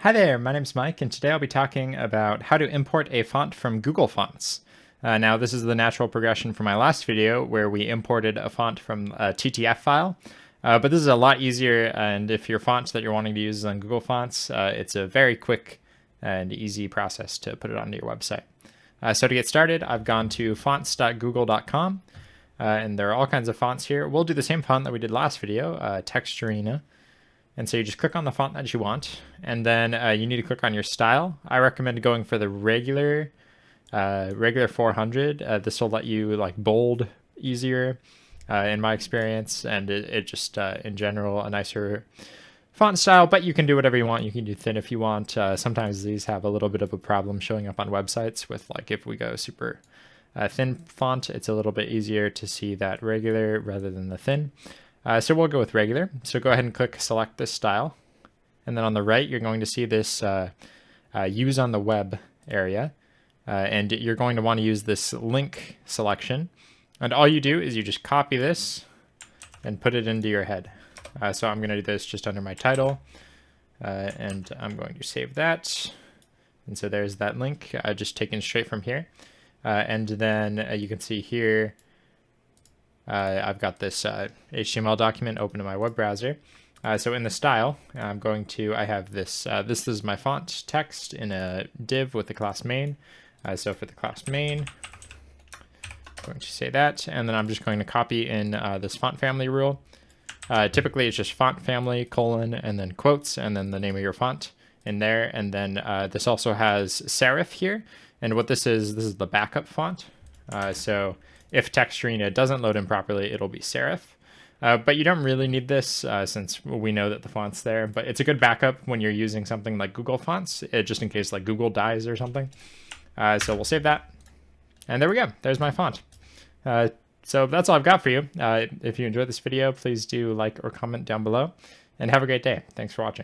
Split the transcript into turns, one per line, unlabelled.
Hi there, my name's Mike, and today I'll be talking about how to import a font from Google Fonts. Now, this is the natural progression from my last video where we imported a font from a TTF file, but this is a lot easier, and if your font that you're wanting to use is on Google Fonts, it's a very quick and easy process to put it onto your website. So to get started, I've gone to fonts.google.com, and there are all kinds of fonts here. We'll do the same font that we did last video, Texturina. And so you just click on the font that you want, and then you need to click on your style. I recommend going for the regular 400. This will let you like bold easier, in my experience, and it just in general a nicer font style. But you can do whatever you want. You can do thin if you want. Sometimes these have a little bit of a problem showing up on websites with like if we go super thin font, it's a little bit easier to see that regular rather than the thin. So we'll go with regular. So go ahead and click select this style. And then on the right, you're going to see this use on the web area. And you're going to want to use this link selection. And all you do is you just copy this and put it into your head. So I'm going to do this just under my title. And I'm going to save that. And so there's that link just taken straight from here. And then you can see here, I've got this HTML document open in my web browser. So in the style, I have this, this is my font text in a div with the class main. So for the class main, I'm going to say that, and then I'm just going to copy in this font family rule. Typically it's just font family, colon, and then quotes, and then the name of your font in there. And then this also has serif here. And what this is the backup font. So if Texturina doesn't load in properly, it'll be serif. But you don't really need this since we know that the font's there. But it's a good backup when you're using something like Google Fonts, just in case like Google dies or something. So we'll save that. And there we go. There's my font. So that's all I've got for you. If you enjoyed this video, please do like or comment down below. And have a great day. Thanks for watching.